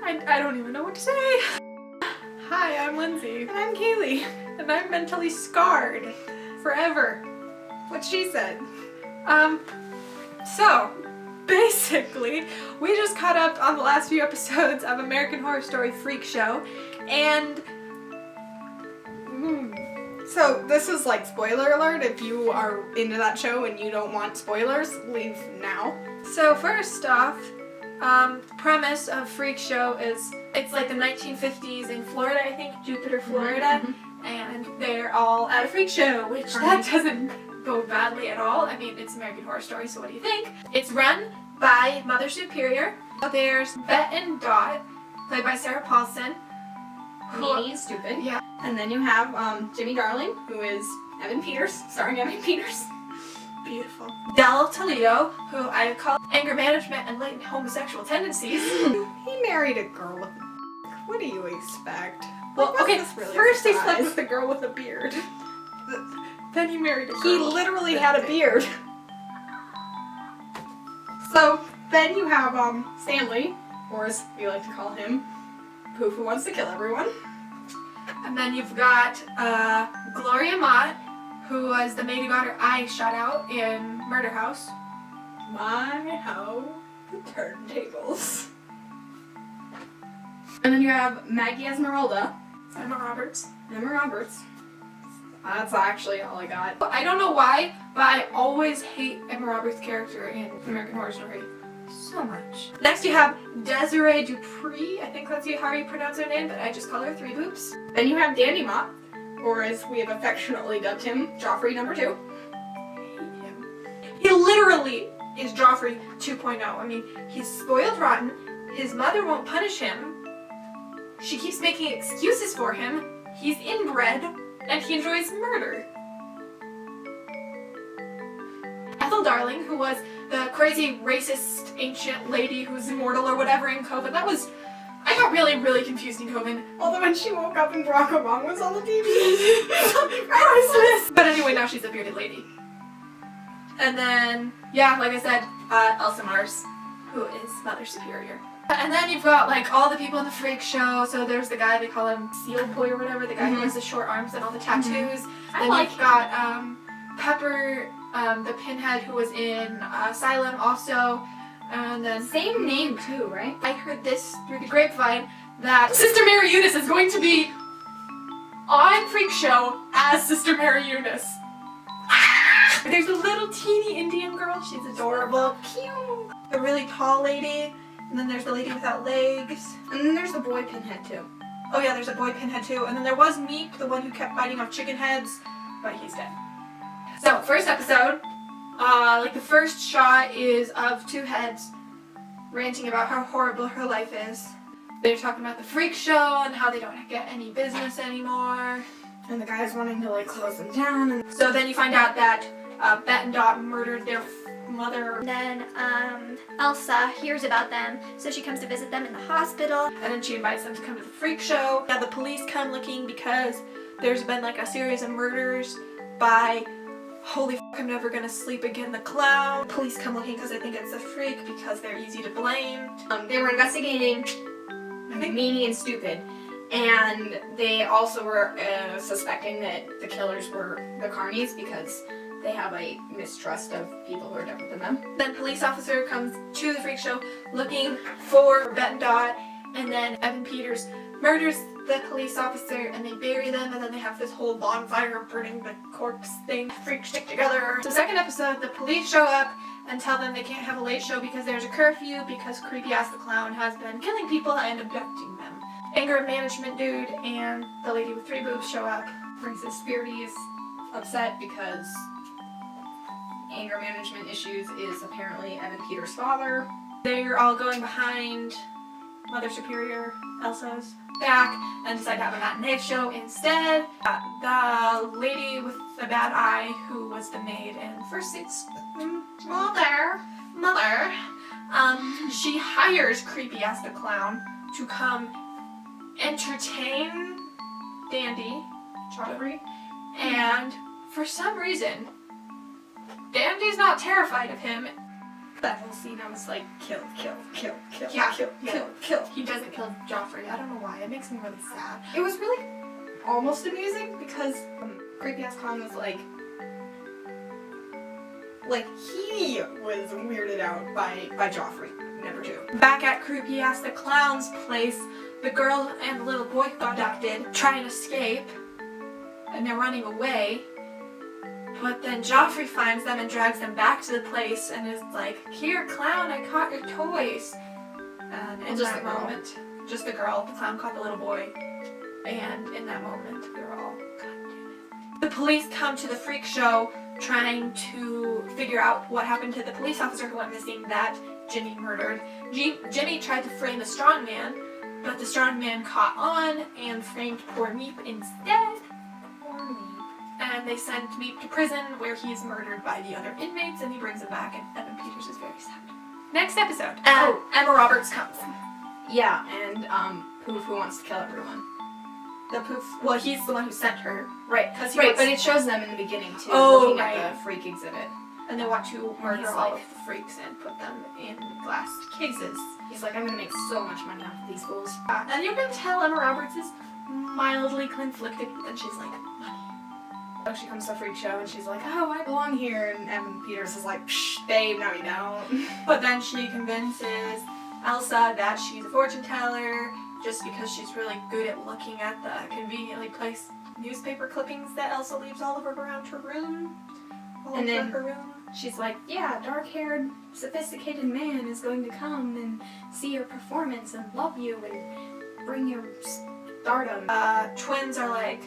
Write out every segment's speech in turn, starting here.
I don't even know what to say. Hi, I'm Lindsay. And I'm Kaylee. And I'm mentally scarred. Forever. What she said. So, basically, we just caught up on the last few episodes of American Horror Story Freak Show, and So this is like spoiler alert. If you are into that show and you don't want spoilers, leave now. so first off, premise of Freak Show is it's like the 1950s in Florida, I think, Jupiter, Florida, and they're all at a freak show, which that doesn't go badly at all. I mean, it's American Horror Story, so what do you think? It's run by Mother Superior. There's Bet and Dot, played by Sarah Paulson. Meanie, stupid. Yeah. And then you have Jimmy Darling, who is Evan Peters, starring Evan Peters. Beautiful. Del Toledo, who I call anger management and latent homosexual tendencies. He married a girl with what do you expect? Well, Like, okay, this really first he a slept surprise? with a girl with a beard. Then he married a girl. He literally had a beard. So then you have Stanley, or as we like to call him, Poof, who wants to kill everyone. And then you've got Gloria Mott, who was the maid who got her eye shot out in Murder House. My, how the turntables. And then you have Maggie Esmeralda. Emma Roberts. Emma Roberts. That's actually all I got. I don't know why, but I always hate Emma Roberts' character in American Horror Story so much. Next you have Desiree Dupree. I think that's how you pronounce her name, but I just call her Three Boobs. Then you have Dandy Mott, or as we have affectionately dubbed him, Joffrey number 2. I hate him. He literally is Joffrey 2.0. I mean, he's spoiled rotten. His mother won't punish him. She keeps making excuses for him. He's inbred, and he enjoys murder. Ethel Darling, who was the crazy racist ancient lady who's immortal or whatever in COVID. I got really, really confused in COVID. Although when she woke up and Barack Obama was on the TV. Priceless! But anyway, now she's a bearded lady. And then, yeah, like I said, Elsa Mars, who is Mother Superior. And then you've got like all the people in the freak show. So there's the guy, they call him Seal Boy or whatever, the guy who has the short arms and all the tattoos. Then you've got Pepper, the pinhead who was in Asylum also. And then Same name too, right? I heard this through the grapevine that Sister Mary Eunice is going to be on Freak Show as Sister Mary Eunice. There's a little teeny Indian girl. She's adorable. Cute. A really tall lady. And then there's the lady without legs. And then there's the boy pinhead too. Oh yeah, there's a boy pinhead too. And then there was Meek, the one who kept biting off chicken heads, but he's dead. So, first episode, like the first shot is of two heads ranting about how horrible her life is. They're talking about the freak show and how they don't get any business anymore. And the guy's wanting to like close them down. And So then you find out that Bet and Dot murdered their mother. And then Elsa hears about them, so she comes to visit them in the hospital. And then she invites them to come to the freak show. Now the police come looking because there's been like a series of murders by Holy f***, I'm never gonna sleep again, the clown. Police come looking because they think it's a freak because they're easy to blame. they were investigating Meanie and Stupid. And they also were suspecting that the killers were the carnies because they have a mistrust of people who are different than them. Then police officer comes to the freak show looking for Bet and Dot, and then Evan Peters murders the police officer and they bury them, and then they have this whole bonfire burning the corpse thing. Freaks stick together. So second episode, the police show up and tell them they can't have a late show because there's a curfew because Creepy Ass the Clown has been killing people and abducting them. Anger management dude and the lady with three boobs show up. Princess Spirity is upset because anger management issues is apparently Evan Peters' father. They're all going behind Mother Superior, Elsa's back, and decide to have a matinee show instead. The lady with the bad eye, who was the maid in first seats, Mother, she hires Creepy Ass the Clown to come entertain Dandy, Joffrey, and for some reason, Dandy's not terrified of him. That whole scene, I was like, kill, kill, kill, kill, Yeah, kill, yeah. kill, kill. He doesn't kill killed Joffrey. I don't know why. It makes me really sad. It was really almost amusing because creepy ass clown was like he was weirded out by Joffrey. Number 2. Back at creepy ass the clown's place, the girl and the little boy got abducted, try and escape, and they're running away. But then Joffrey finds them and drags them back to the place and is like, "Here, clown, I caught your toys." And in Just that the girl. moment, just the girl, the clown caught the little boy. And in that moment, we were all, God damn it. The police come to the freak show trying to figure out what happened to the police officer who went missing that Jimmy murdered. Jimmy tried to frame the strongman, but the strongman caught on and framed poor Meep instead. Poor Meep. And they send Meep to prison where he's murdered by the other inmates, and he brings him back, and Evan Peters is very sad. Next episode. Emma Roberts comes. Yeah, and Poof who wants to kill everyone. The Poof. Well, he's the one who sent her. Right, Because right, but it shows them in the beginning too, Oh, looking right. at the freak exhibit. And they want to murder He's all like- of the freaks and put them in glass cases. He's like, I'm gonna make so much money off of these fools. And you can tell Emma Roberts is mildly conflicted, but then she's like, She comes to the freak show and she's like, oh, I belong here. And Evan Peters is like, psh, babe, no you don't. but then she convinces Elsa that she's a fortune teller just because she's really good at looking at the conveniently placed newspaper clippings that Elsa leaves all over around her room. All And over then- her room. She's like, yeah, dark-haired, sophisticated man is going to come and see your performance and love you and bring your stardom. Twins are like,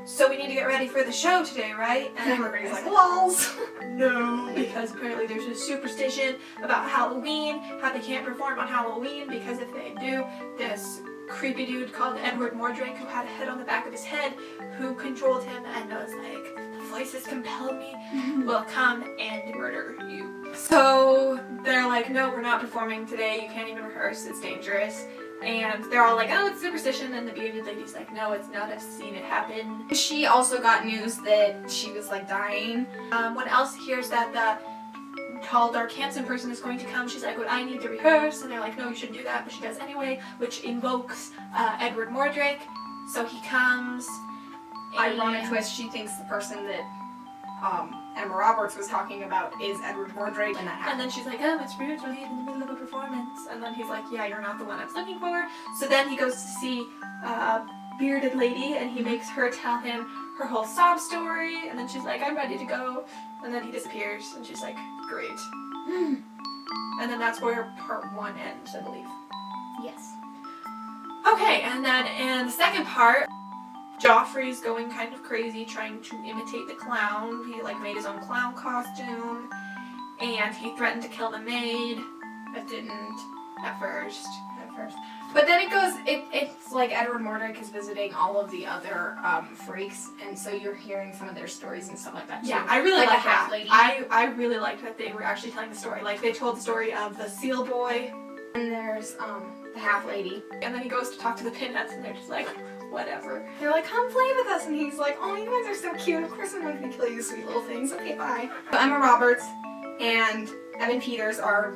so we need to get ready for the show today, right? And everybody's like, lols. no, because apparently there's a superstition about Halloween, how they can't perform on Halloween because if they do, this creepy dude called Edward Mordrake, who had a head on the back of his head, who controlled him and was like, the voices compel me, will come and murder you. So they're like, no, we're not performing today, you can't even rehearse, it's dangerous. And they're all like, oh, it's superstition, and the bearded lady's like, no, it's not, I've seen it happen. She also got news that she was like dying. When Elsa hears that the tall, dark, handsome person is going to come, she's like, well, I need to rehearse, and they're like, no, you shouldn't do that, but she does anyway, which invokes Edward Mordrake, so he comes. Ironic and- twist, she thinks the person that Emma Roberts was talking about is Edward Mordrake, and that And happened. then she's like, oh, it's rude to leave in the middle of a performance. And then he's like, yeah, you're not the one I was looking for. So then he goes to see a bearded lady, and he makes her tell him her whole sob story. And then she's like, I'm ready to go. And then he disappears, and she's like, great. And then that's where part 1 ends, I believe. Yes. Okay, and then in the second part, Joffrey's going kind of crazy trying to imitate the clown. He like made his own clown costume, and he threatened to kill the maid, but didn't at first. But then it's like Edward Mordrake is visiting all of the other freaks, and so you're hearing some of their stories and stuff like that too. Yeah, I really like like the half that. lady. I really liked that they were actually telling the story. Like they told the story of the seal boy, And there's the half lady. and then he goes to talk to the pinheads, and they're just like, whatever. They're like, come play with us, and he's like, oh, you guys are so cute. Of course I'm not gonna kill you, sweet little things. Okay, bye. So Emma Roberts and Evan Peters are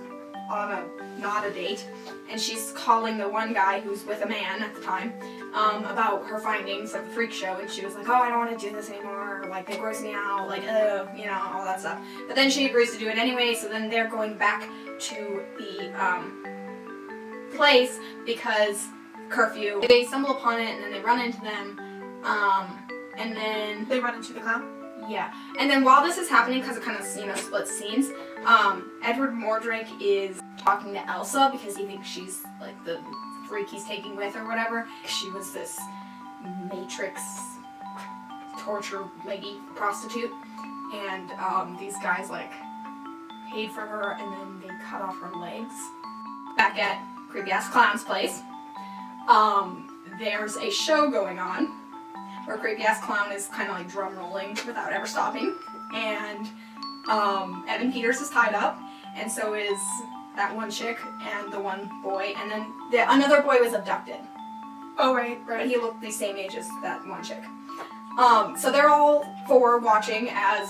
on not a date, and she's calling the one guy who's with a man at the time about her findings of the freak show, and she was like, oh, I don't want to do this anymore, like they gross me out, like you know, all that stuff. But then she agrees to do it anyway, so then they're going back to the place because curfew. They stumble upon it, and then they run into them, and then They run into the clown. yeah, and then while this is happening, because it kind of splits scenes, Edward Mordrake is talking to Elsa because he thinks she's like the freak he's taking with or whatever. She was this Matrix torture lady prostitute, and these guys like paid for her, and then they cut off her legs. Back at creepy ass clown's place, there's a show going on where creepy ass clown is kind of like drum rolling without ever stopping, and Evan Peters is tied up, and so is that one chick and the one boy, and then another boy was abducted. Oh right, But he looked the same age as that one chick. So they're all four watching as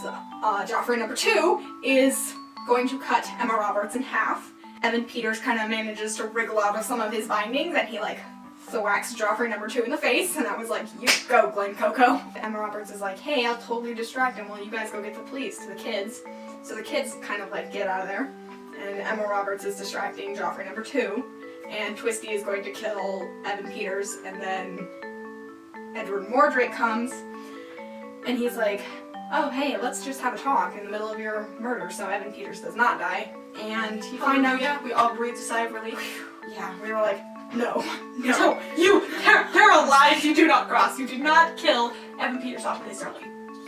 Joffrey number 2 is going to cut Emma Roberts in half, Evan Peters kind of manages to wriggle out of some of his bindings, and he like thwacks Joffrey number 2 in the face, and I was like, you go, Glenn Coco. Emma Roberts is like, hey, I'll totally distract him while you guys go get the police to the kids. So the kids kind of like get out of there, and Emma Roberts is distracting Joffrey number 2, and Twisty is going to kill Evan Peters, and then Edward Mordrake comes, and he's like, oh, hey, let's just have a talk in the middle of your murder so Evan Peters does not die. And you find out, yeah, we all breathed a sigh of relief. yeah, we were like, no. They're alive, you do not cross. You do not kill Evan Peters off this early.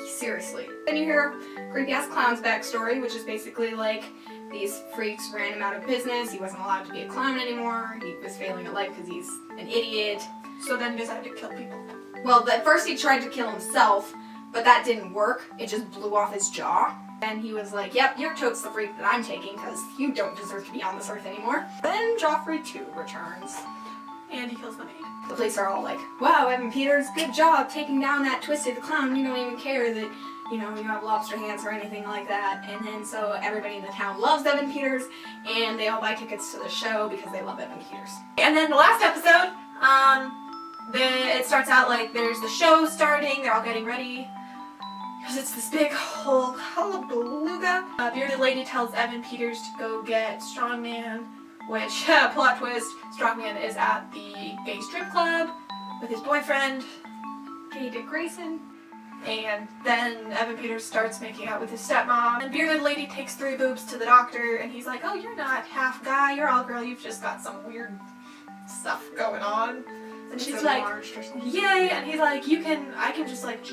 Seriously. Then you hear Creepy Ass Clown's backstory, which is basically like, these freaks ran him out of business, he wasn't allowed to be a clown anymore, he was failing at life because he's an idiot. So then he decided to kill people. Well, at first he tried to kill himself, but that didn't work. It just blew off his jaw. And he was like, yep, you're totes the freak that I'm taking because you don't deserve to be on this earth anymore. Then Joffrey 2 returns. And he kills the maid. The police are all like, wow, Evan Peters, good job taking down that Twisty the Clown. You don't even care that, you know, you have lobster hands or anything like that. And then so everybody in the town loves Evan Peters, and they all buy tickets to the show because they love Evan Peters. And then the last episode, it starts out like there's the show starting, they're all getting ready. Because it's this big whole hullabalooga. Bearded Lady tells Evan Peters to go get Strongman, which, plot twist, Strongman is at the gay strip club with his boyfriend, Gay Dick Grayson. and then Evan Peters starts making out with his stepmom. And Bearded Lady takes 3 boobs to the doctor, and he's like, oh, you're not half guy, you're all girl, you've just got some weird stuff going on. And she's like, yay, and he's like, I can just like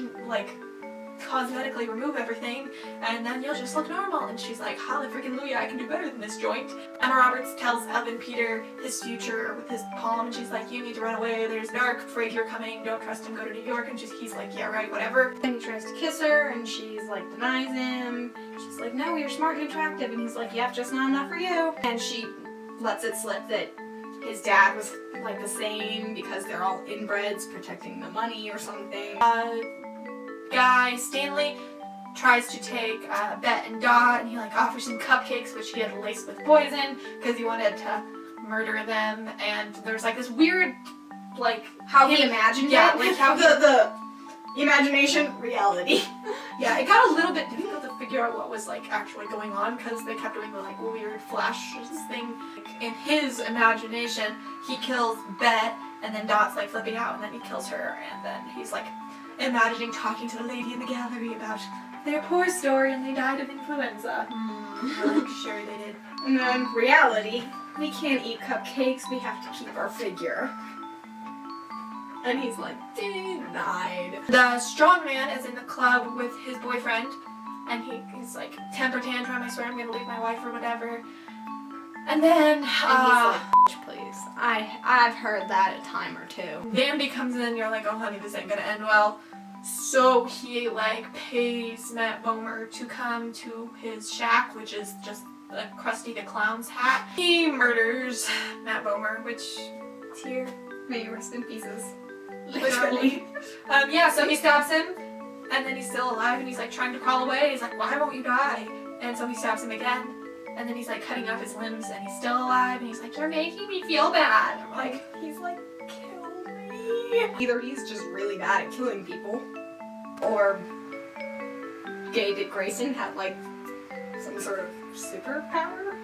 cosmetically remove everything, and then you'll just look normal. And she's like, hallelujah, I can do better than this joint. Emma Roberts tells Evan Peter his future with his palm, and she's like, you need to run away, there's Narc, afraid you're coming, don't trust him, go to New York. And he's like, yeah, right, whatever. Then he tries to kiss her, and she's like, denies him. She's like, no, you're smart and attractive. And he's like, yep, just not enough for you. And she lets it slip that his dad was like the same because they're all inbreds protecting the money or something. Guy Stanley tries to take Bet and Dot, and he like offers some cupcakes which he had laced with poison because he wanted to murder them. And there's like this weird, like How he imagined it. yeah, like how the imagination, reality. yeah, it got a little bit difficult to figure out what was like actually going on because they kept doing the like weird flashes thing. Like, in his imagination, he kills Bet, and then Dot's like flipping out, and then he kills her, and then he's like imagining talking to the lady in the gallery about their poor story and they died of influenza. Like, sure they did. And then reality, we can't eat cupcakes, we have to keep our figure. And he's like, denied. The strong man is in the club with his boyfriend, and he's like, temper tantrum, I swear I'm gonna leave my wife or whatever. And then, And he's like, please. I've heard that a time or two. Dandy comes in and you're like, oh honey, this ain't gonna end well. So he like pays Matt Bomer to come to his shack, which is just a Krusty the Clown's hat. He murders Matt Bomer, which is here. May you rest in pieces. Literally. Yeah, so he stabs him, and then he's still alive, and he's like trying to crawl away. He's like, why won't you die? And so he stabs him again, and then he's like cutting off his limbs, and he's still alive, and he's like, you're making me feel bad. I'm like, He's like, kill me. Either he's just really bad at killing people, or Gay Dick Grayson had like some sort of superpower.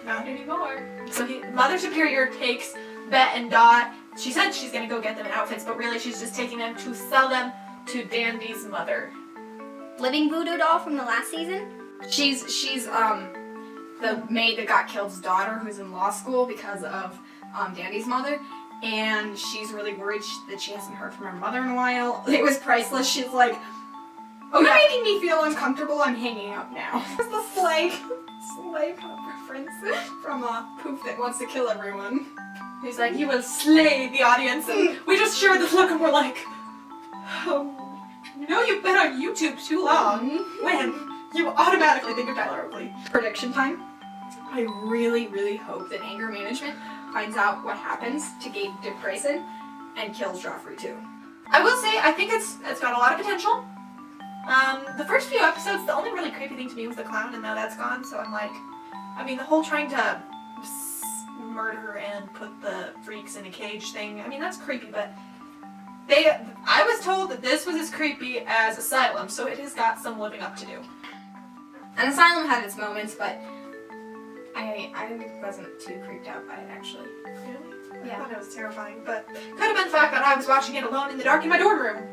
not anymore. So Mother Superior takes Bet and Dot. She said she's gonna go get them in outfits, but really she's just taking them to sell them to Dandy's mother. Living voodoo doll from the last season? She's the maid that got killed's daughter, who's in law school because of Dandy's mother, and she's really worried that she hasn't heard from her mother in a while. It was priceless. She's like, oh, you're making me feel uncomfortable. I'm hanging up now. It's the slave kind of reference from Poof that wants to kill everyone. He's like, you will slay the audience, and we just shared this look and we're like, oh, you know you've been on YouTube too long when you automatically think of Tyler Oakley. Prediction time. I really, really hope that anger management finds out what happens to Gay Dick Grayson and kills Joffrey too. I will say, I think it's got a lot of potential. The first few episodes, the only really creepy thing to me was the clown, and now that's gone, so I'm like, I mean, the whole trying to murder and put the freaks in a cage thing. I mean, that's creepy, but I was told that this was as creepy as Asylum, so it has got some living up to do. And Asylum had its moments, but I wasn't too creeped out by it, actually. Really? Yeah. I thought it was terrifying, but could have been the fact that I was watching it alone in the dark in my dorm room.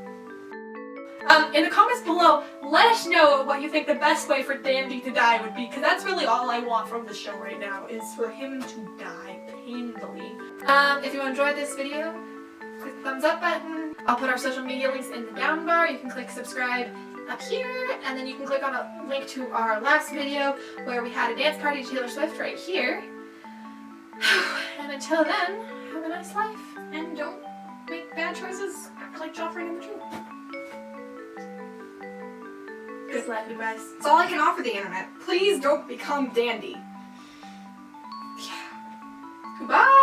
In the comments below, let us know what you think the best way for Dandy to die would be, because that's really all I want from the show right now, is for him to die painfully. If you enjoyed this video, click the thumbs up button. I'll put our social media links in the down bar. You can click subscribe up here, and then you can click on a link to our last video where we had a dance party to Taylor Swift right here. And until then, have a nice life. And don't make bad choices like Joffrey number 2. Good luck, you guys. That's all I can offer the internet. Please don't become Dandy. Goodbye.